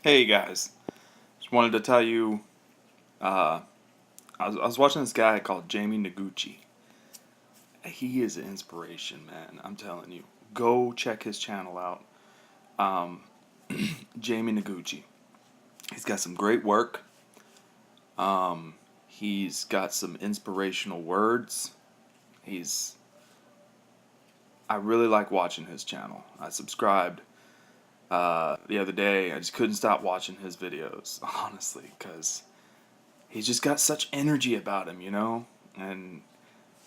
Hey guys, just wanted to tell you, I was watching this guy called Jamie Noguchi. He is an inspiration, man. I'm telling you. Go check his channel out. Um, Jamie Noguchi. He's got some great work. He's got some inspirational words. He's. I really like watching his channel. I subscribed the other day. I just couldn't stop watching his videos, honestly, because he's just got such energy about him, and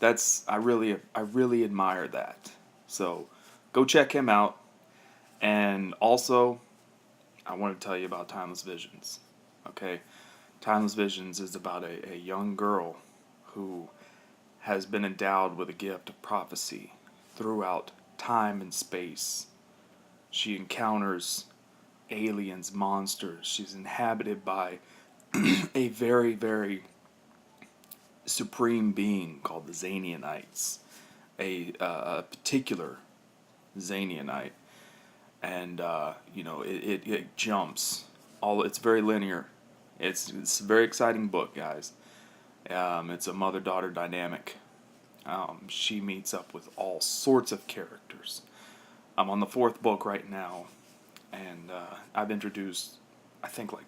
I really admire that. So go check him out. And also, I want to tell you about Timeless Visions. Okay, Timeless Visions is about a young girl who has been endowed with a gift of prophecy throughout time and space. She encounters aliens, monsters. She's inhabited by a very, very supreme being called the Xanianites, a particular Xanianite, and it jumps. It's very linear. It's a very exciting book, guys. It's a mother daughter dynamic. She meets up with all sorts of characters. I'm on the fourth book right now, and I've introduced, I think, like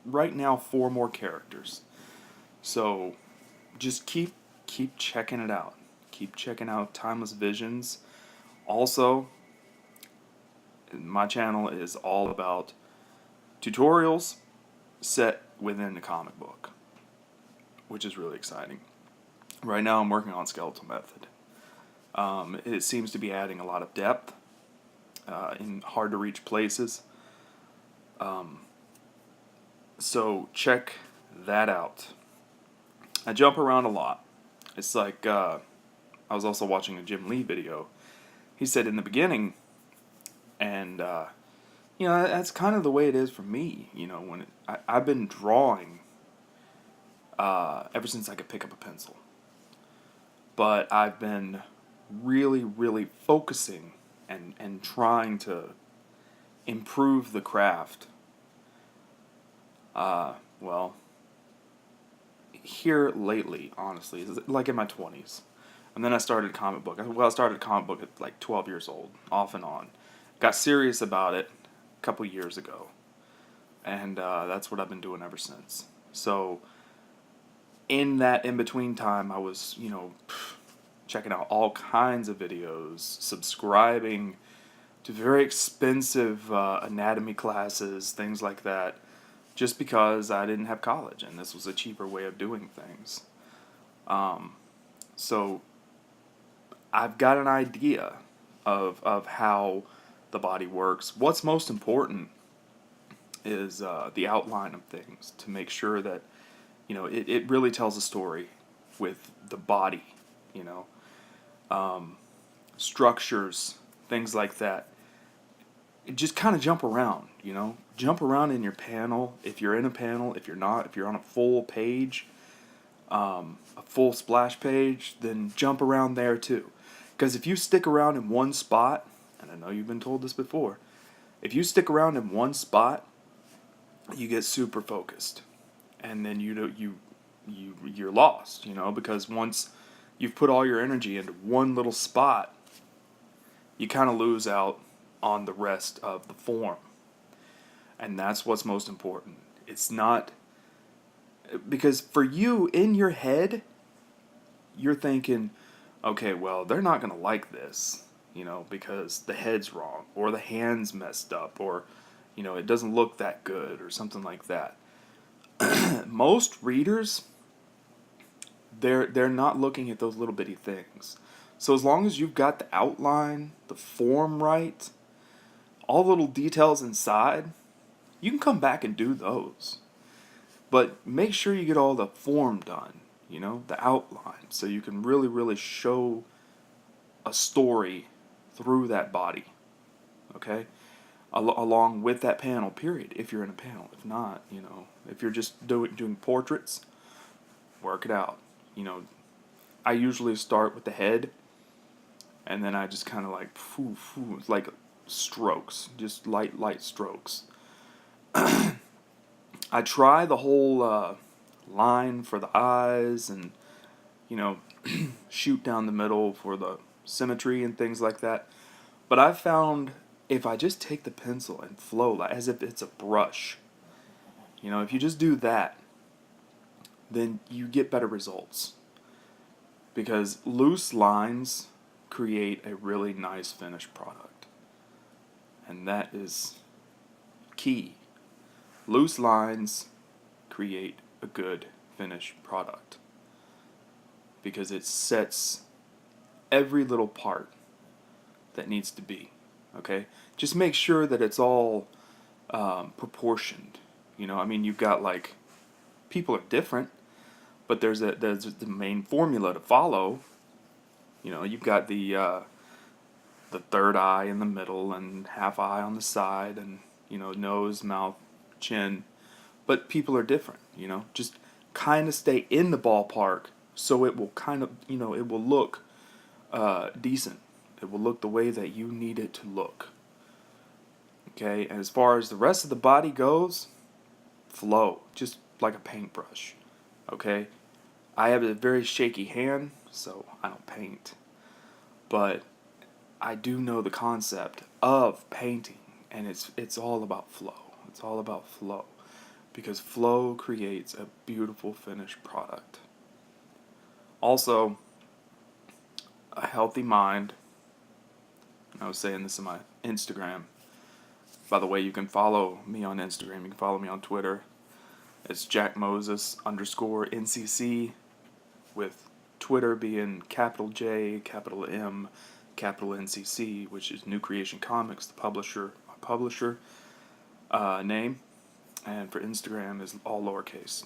right now, four more characters. So just keep checking it out. Keep checking out Timeless Visions. Also, my channel is all about tutorials set within the comic book, which is really exciting. Right now, I'm working on Skeletal Method. It seems to be adding a lot of depth in hard to reach places. So check that out. I jump around a lot. It's like I was also watching a Jim Lee video. He said in the beginning, and that's kind of the way it is for me. I've been drawing ever since I could pick up a pencil, but I've been really, really focusing and trying to improve the craft. Well, here lately, honestly, like in my 20s. And then I started comic book. Well, I started comic book at like 12 years old, off and on. Got serious about it a couple years ago. And that's what I've been doing ever since. So, in that in between time, I was, checking out all kinds of videos, subscribing to very expensive anatomy classes, things like that, just because I didn't have college and this was a cheaper way of doing things. So I've got an idea of how the body works. What's most important is the outline of things to make sure that, it really tells a story with the body, you know, structures, things like that. Just kind of jump around, jump around in your panel. If you're in a panel, if you're not, if you're on a full page, a full splash page, then jump around there too. Because if you stick around in one spot, and I know you've been told this before, if you stick around in one spot, you get super focused, and then you're lost, because once you've put all your energy into one little spot, you kind of lose out on the rest of the form. And that's what's most important. It's not because for you in your head, you're thinking, okay, well, they're not going to like this, because the head's wrong or the hand's messed up or, it doesn't look that good or something like that. Most readers, they're not looking at those little bitty things. So as long as you've got the outline, the form right, all the little details inside, you can come back and do those. But make sure you get all the form done, the outline, so you can really, really show a story through that body, okay? Along with that panel, period, if you're in a panel. If not, if you're just doing portraits, work it out. I usually start with the head, and then I just kind of like, like strokes, just light strokes. I try the whole line for the eyes and, you know, shoot down the middle for the symmetry and things like that. But I've found if I just take the pencil and flow like as if it's a brush, you know, if you just do that, then you get better results. Because loose lines create a really nice finished product. And that is key. Loose lines create a good finished product. Because it sets every little part that needs to be. Okay? Just make sure that it's all proportioned. You know, I mean, you've got like, people are different, but there's the main formula to follow. You know, you've got the third eye in the middle and half eye on the side, and you know, nose, mouth, chin. But people are different. You know, just kind of stay in the ballpark so it will kind of, you know, it will look decent. It will look the way that you need it to look. Okay, and as far as the rest of the body goes, flow, just like a paintbrush. Okay, I have a very shaky hand, so I don't paint. But I do know the concept of painting, and it's all about flow. It's all about flow, because flow creates a beautiful finished product. Also, a healthy mind. I was saying this in my Instagram. By the way, you can follow me on Instagram. You can follow me on Twitter. It's JackMoses_NCC, with Twitter being capital J, capital M, capital NCC, which is New Creation Comics, the publisher, my publisher name. And for Instagram is all lowercase.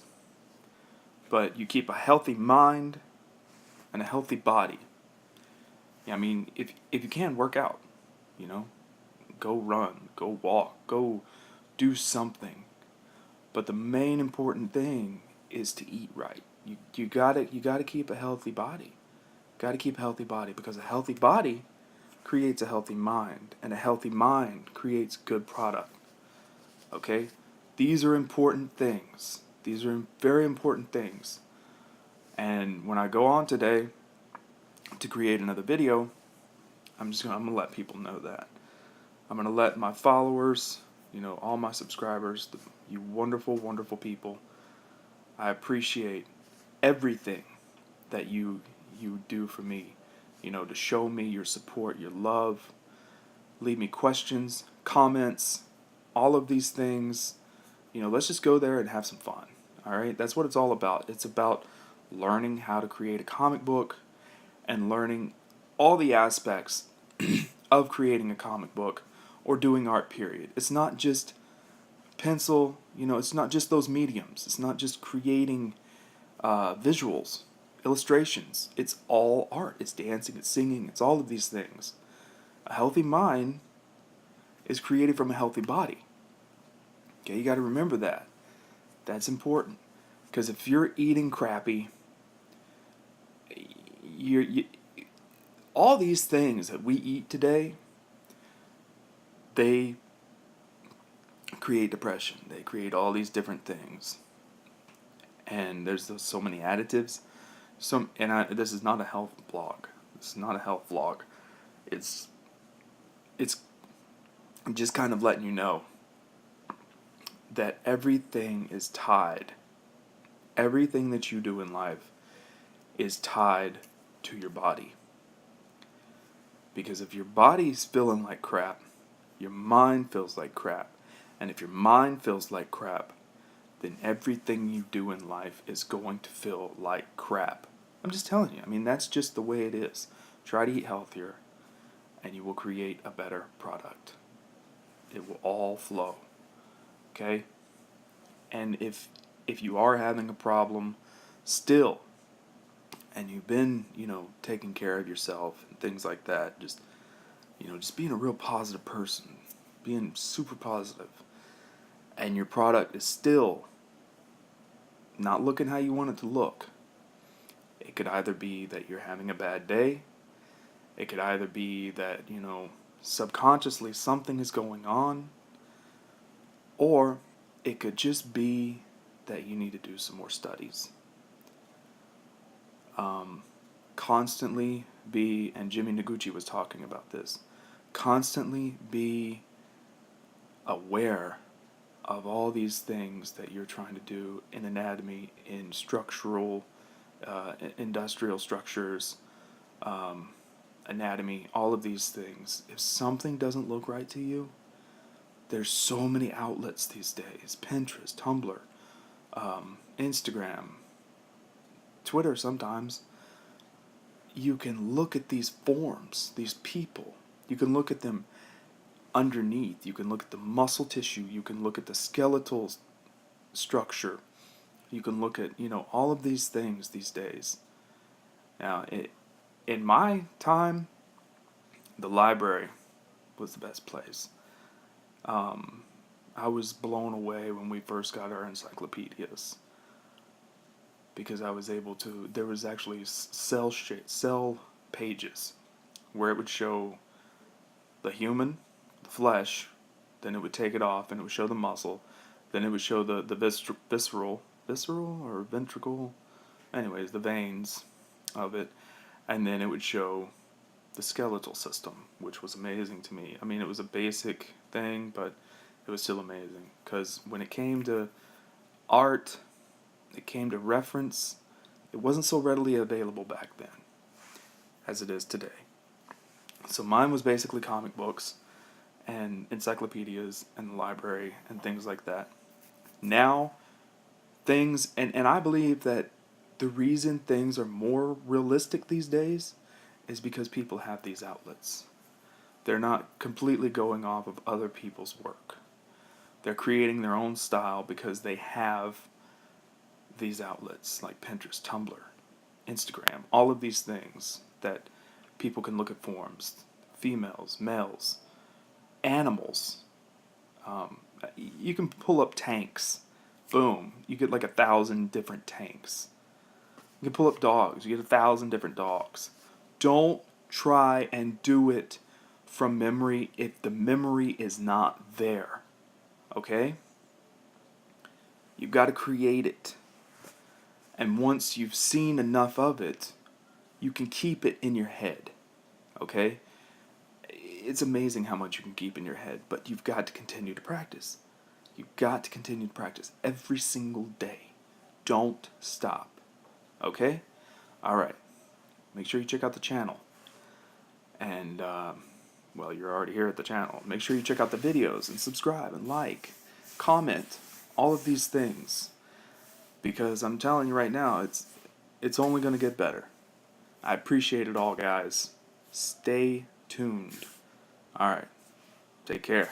But you keep a healthy mind and a healthy body. Yeah, I mean, if you can, work out, you know, go run, go walk, go do something. But the main important thing is to eat right. You gotta keep a healthy body. Gotta keep a healthy body, because a healthy body creates a healthy mind, and a healthy mind creates good product. Okay? These are important things. These are very important things. And when I go on today to create another video, I'm gonna let people know that. I'm gonna let my followers, you know, all my subscribers, you wonderful, wonderful people, I appreciate everything that you do for me. You know, to show me your support, your love, leave me questions, comments, all of these things. You know, let's just go there and have some fun. All right? That's what it's all about. It's about learning how to create a comic book and learning all the aspects of creating a comic book or doing art, period. It's not just pencil, you know, it's not just those mediums. It's not just creating visuals, illustrations. It's all art. It's dancing, it's singing, it's all of these things. A healthy mind is created from a healthy body. Okay, you got to remember that. That's important. Because if you're eating crappy, you all these things that we eat today, they create depression. They create all these different things. And there's so many additives. This is not a health blog. This is not a health vlog. It's just kind of letting you know that everything is tied. Everything that you do in life is tied to your body. Because if your body's feeling like crap, your mind feels like crap. And if your mind feels like crap, then everything you do in life is going to feel like crap. I'm just telling you. I mean, that's just the way it is. Try to eat healthier, and you will create a better product. It will all flow. Okay? And if you are having a problem still, and you've been, you know, taking care of yourself and things like that, just, you know, just being a real positive person, being super positive, and your product is still not looking how you want it to look. It could either be that you're having a bad day. It could either be that, you know, subconsciously something is going on. Or it could just be that you need to do some more studies. Constantly be, and Jimmy Noguchi was talking about this, constantly be aware of all these things that you're trying to do in anatomy, in structural, industrial structures, anatomy, all of these things. If something doesn't look right to you, there's so many outlets these days: Pinterest, Tumblr, Instagram, Twitter sometimes. You can look at these forms, these people. You can look at them underneath. You can look at the muscle tissue. You can look at the skeletal structure. You can look at, all of these things these days. Now, in my time, the library was the best place. I was blown away when we first got our encyclopedias, because I was able to, there was actually cell pages where it would show the human, the flesh, then it would take it off and it would show the muscle, then it would show the visceral or ventricle, anyways, the veins of it, and then it would show the skeletal system, which was amazing to me. I mean, it was a basic thing, but it was still amazing, because when it came to art, it came to reference, it wasn't so readily available back then as it is today. So mine was basically comic books and encyclopedias and the library and things like that. Now, things, and I believe that the reason things are more realistic these days is because people have these outlets. They're not completely going off of other people's work. They're creating their own style because they have these outlets like Pinterest, Tumblr, Instagram, all of these things that people can look at forms, females, males, animals. You can pull up tanks. Boom. You get like 1,000 different tanks. You can pull up dogs. You get 1,000 different dogs. Don't try and do it from memory if the memory is not there. Okay? You've got to create it. And once you've seen enough of it, you can keep it in your head. Okay? It's amazing how much you can keep in your head, but you've got to continue to practice. You've got to continue to practice every single day. Don't stop. Okay? Alright. Make sure you check out the channel. And, well, you're already here at the channel. Make sure you check out the videos and subscribe and like, comment, all of these things. Because I'm telling you right now, it's only going to get better. I appreciate it all, guys. Stay tuned. Alright. Take care.